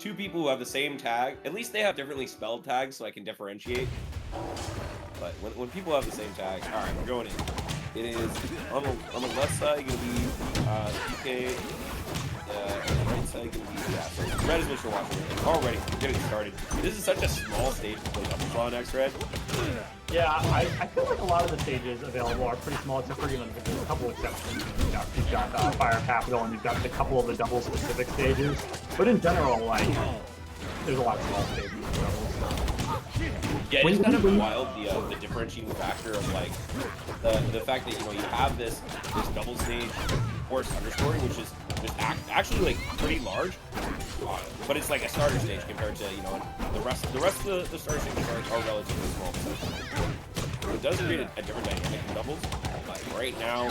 two people who have the same tag, at least they have differently spelled tags, so I can differentiate. But when people have the same tag, all right, we're going in. It is on the left side going to be PK. On the right side going to be so red is Mr. Watch&Learn. Already getting started. This is such a small stage to play double on X Red. Yeah, I feel like a lot of the stages available are pretty small, except for there's a couple exceptions. You've got Fire Capital, and you've got a couple of the double specific stages. But in general, like, there's a lot of small stages and doubles. Yeah, it's kind of wild the differentiating factor of like the fact that you have this double stage course understory, which is just actually like pretty large, but it's like a starter stage compared to the rest of the starter stages are relatively small. So it does create a different dynamic in doubles. Like right now,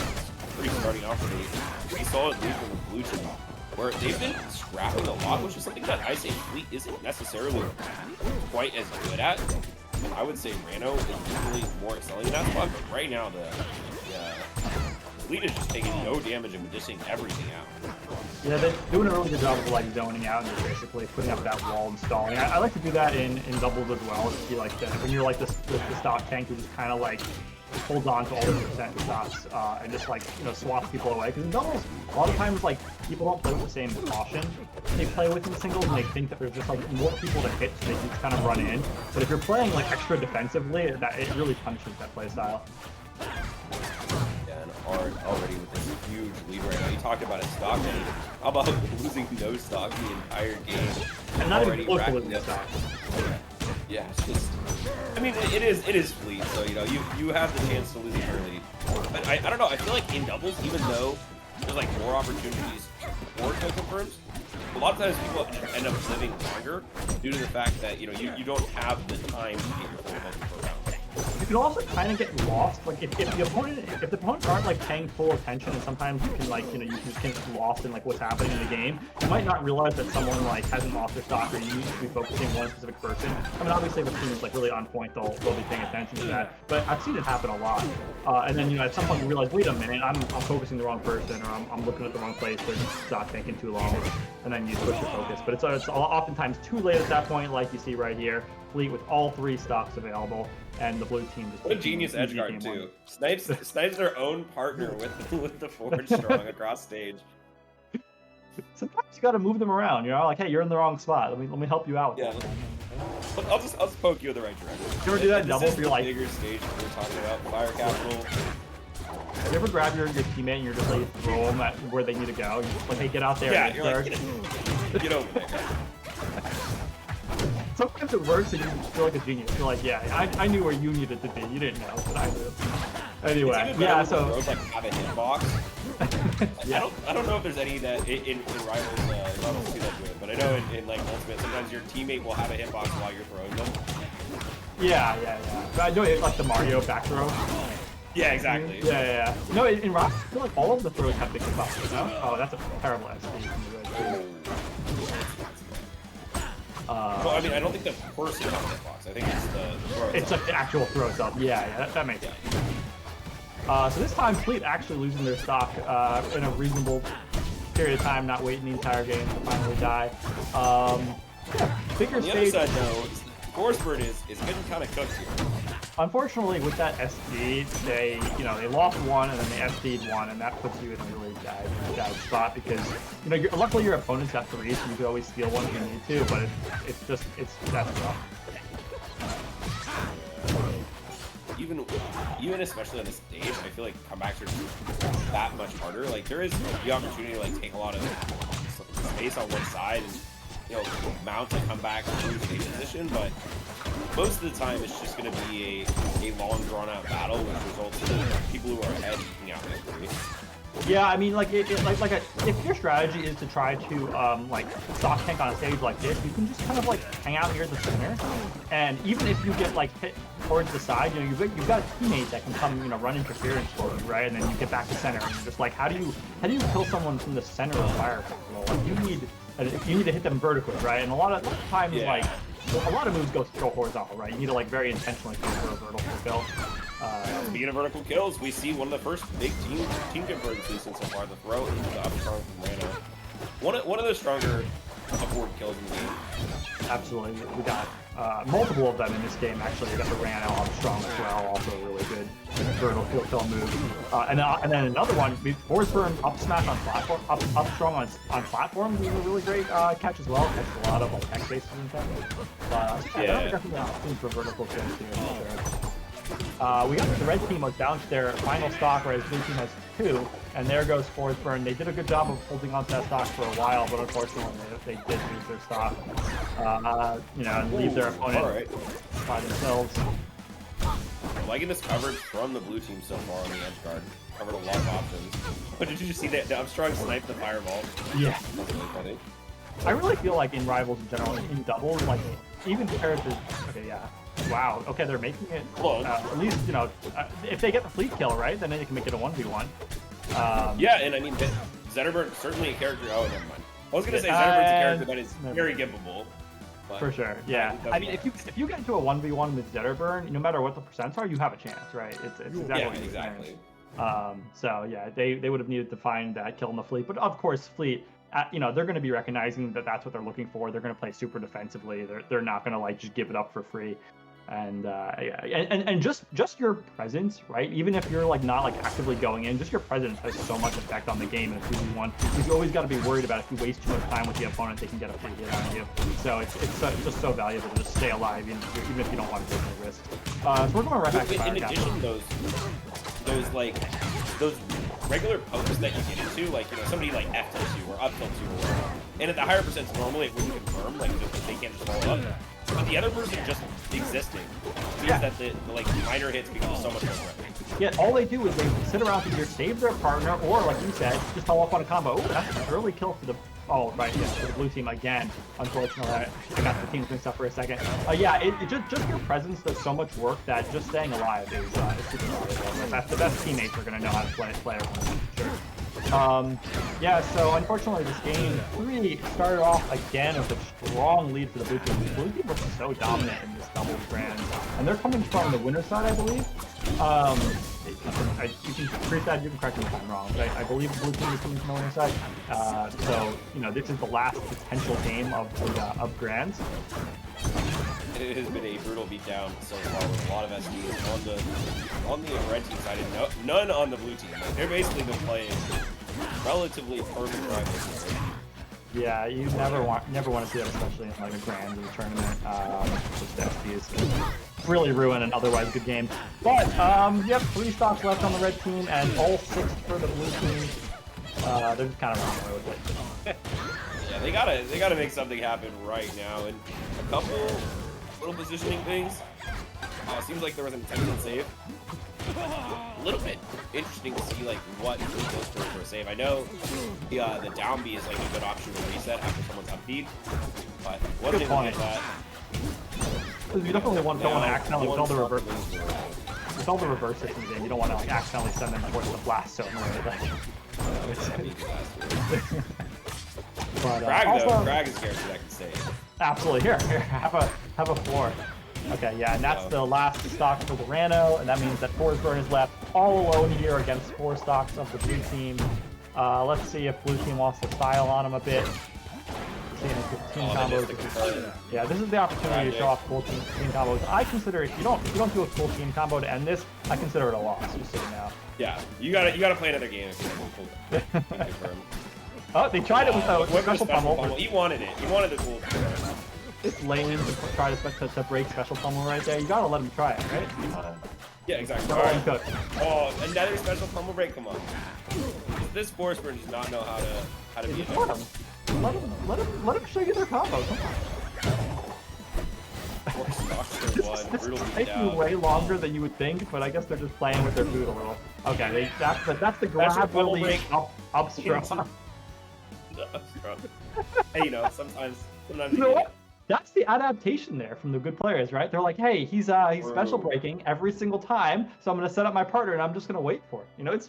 pretty starting off with a pretty solid lead from the blue team, where they've been scrapping a lot, which is something that I say Fleet isn't necessarily quite as good at. I would say Rano is usually more excelling in that spot, but right now the Fleet is just taking no damage and dishing everything out. Yeah, they're doing a really good job of like zoning out and just basically putting up that wall and stalling. I like to do that in doubles as well. To be like when you're like the stock tank, you just kind of like holds on to all the percent shots and just like swaps people away. Because in doubles, a lot of times like people don't play with the same caution they play with in singles, and they think that there's just like more people to hit, so they can just kind of run in. But if you're playing like extra defensively, it really punishes that play style. Yeah, and already with this huge lead right now. You talked about a stock lead. How about losing no stock the entire game? And not already even close to losing stock. Yeah, it's just. I mean, it is Fleet, so you have the chance to lose it early. But I don't know. I feel like in doubles, even though there's like more opportunities for kill confirms, a lot of times people end up living longer due to the fact that you don't have the time to get your full health per round. You can also kind of get lost, like if the opponents aren't like paying full attention, and sometimes you can like you can just get lost in like what's happening in the game. You might not realize that someone like hasn't lost their stock, or you need to be focusing on one specific person. I mean, obviously if a team is like really on point, they'll be paying attention to that. But I've seen it happen a lot. And then at some point you realize, wait a minute, I'm focusing the wrong person, or I'm looking at the wrong place, or just stock taking too long, and then you switch your focus. But it's oftentimes too late at that point, like you see right here. Fleet with all three stocks available, and the blue team just. What a genius edge guard too. Snipes their own partner with the forward strong across stage. Sometimes you got to move them around. Like, hey, you're in the wrong spot. Let me help you out. Yeah. I'll just poke you in the right direction. You ever do that double? This is the bigger stage we're talking about. Fire Capital. Have you ever grab your teammate and you're just like throw them at where they need to go? You're just like, hey, get out there. Yeah, you're like, get over there. Sometimes it works and you feel like a genius. You're like, yeah, I knew where you needed to be. You didn't know, but I did. Anyway, yeah, so throws like have a hitbox. Yeah. I don't know if there's any that in Rivals do that good, but I know in like Ultimate, sometimes your teammate will have a hitbox while you're throwing them. Yeah. But I know it's like the Mario back throw. Yeah, exactly. Yeah. No, in Rock, I feel like all of the throws have big hitboxes, no? Oh, that's a terrible SD. Well, I mean, I don't think the person has a hitbox. I think it's the throw. It's like the actual throw itself. Yeah, that makes sense. So this time, Fleet actually losing their stock in a reasonable period of time, not waiting the entire game to finally die. Bigger On the stage. other side, though, Forcebird is getting kind of cooked here. Unfortunately, with that SD, they lost one and then they SD'd one, and that puts you in a really bad spot because luckily your opponent's got three, so you could always steal one if you need to, but that's rough. Even especially on this stage, I feel like comebacks are that much harder. Like there is the opportunity to like take a lot of space on one side and mount a comeback through stage position, but most of the time it's just going to be a long drawn out battle, which results in people who are ahead eking out victory. Yeah, I mean, if your strategy is to try to like stock tank on a stage like this, you can just kind of like hang out here at the center, and even if you get like hit towards the side, you've got a teammate that can come run interference for you, right? And then you get back to center, and you're just like, how do you kill someone from the center of Fire Capital? Like you need to hit them vertically, right? And a lot of times like a lot of moves go horizontal, right? You need to like very intentionally go for a vertical kill. Speaking of vertical kills, we see one of the first big team conversions so far. The throw into the up strong from Rano. One of the stronger upward kills in the game. absolutely. We got multiple of them in this game, actually. We got the Rano up strong as well, also a really good vertical field kill move. And then another one, Force Burn up smash on platform, up strong on platform was a really great catch as well. Catches a lot of like tech bases and stuff. Yeah, definitely options for vertical kills here for sure. We got the red team was down to their final stock, whereas blue team has 2, and there goes Force Burn. They did a good job of holding on to that stock for a while, but unfortunately they did lose their stock. And leave their opponent by themselves. I'm liking this coverage from the blue team so far on the edge guard. Covered a lot of options. But did you just see that the Upstrong snipe the fireball? Yeah. That's really funny. I really feel like in Rivals in general, in doubles, like even compared to wow, okay, they're making it at least if they get the fleet kill right, then they can make it a 1v1. Yeah, and I mean Zetterburn certainly a character. Oh, never mind. I was gonna say Zetterburn's a character that is very giveable. For sure, yeah. I mean, if you get into a 1v1 with Zetterburn, no matter what the percents are, you have a chance, right? It's exactly. So yeah, they would have needed to find that kill in the fleet, but of course, fleet. They're going to be recognizing that that's what they're looking for. They're going to play super defensively. They're not going to like just give it up for free. And just your presence, right? Even if you're like not like actively going in, just your presence has so much effect on the game in a 2v1. You always got to be worried about if you waste too much time with the opponent, they can get a free hit on you. So it's just so valuable to just stay alive, even if you don't want to take any risks. So we're going right back to in addition, those regular pokes that you get into, like somebody like F tilts you or up tilts you or whatever, and at the higher percents normally it wouldn't confirm, like they can't just follow up. But the other person just existing means that the minor hits become so much more threatening. Yeah, all they do is they sit around to either save their partner or, like you said, just follow up on a combo. Oh, that's an early kill for the for the blue team again. Unfortunately, I got the teams mixed up for a second. Just your presence does so much work that just staying alive is super valuable. The best teammates are going to know how to play everyone, for sure. So unfortunately this game 3 started off again with a strong lead for the blue team. The blue team was so dominant in this doubles grand, and they're coming from the winner's side, I believe. You can correct me if I'm wrong, but I believe the blue team is coming from the winner's side. This is the last potential game of grands. It has been a brutal beatdown so far with a lot of SDs on the red team side and none on the blue team. Like, they're basically been playing relatively perfect rivals here. Yeah, you never want to see that, especially in like a grand in a tournament. Just SDs really ruin an otherwise good game. But 3 stocks left on the red team and all 6 for the blue team. They're just kind of running away with it. Yeah, they gotta make something happen right now, and a couple little positioning things. Seems like there was an intentional save. A little bit interesting to see like what goes for a save. I know the down B is like a good option to reset after someone's up beat, but wasn't able to get that. You definitely don't want to accidentally build the reverse. With all the reverse systems in, you don't want to like accidentally send them towards the blast zone. Crag is a character that can save. Absolutely. Here, have a floor. Okay, yeah, and that's the last stock for the Rano, and that means that Force Burn is left all alone here against 4 stocks of the blue team. Let's see if blue team wants to style on him a bit. Seeing if team combos. Yeah, this is the opportunity to show off cool team combos. I consider if you don't do a cool team combo to end this, I consider it a loss. Just so you know. Yeah, you gotta play another game if you want to confirm. Oh, they tried it with a special pummel. He wanted it. He wanted the cool. It's lame to try to break special pummel right there. You gotta let him try it, right? Yeah, exactly. All right. Oh, another special pummel break. Come on. This Force Burn does not know how to be. Let him show you their combo. Come on. It's taking way longer than you would think, but I guess they're just playing with their food a little. Okay, that's the grab really up strong. Hey, sometimes you know what? That's the adaptation there from the good players, right? They're like, hey, he's special breaking every single time, so I'm gonna set up my partner and I'm just gonna wait for it. It's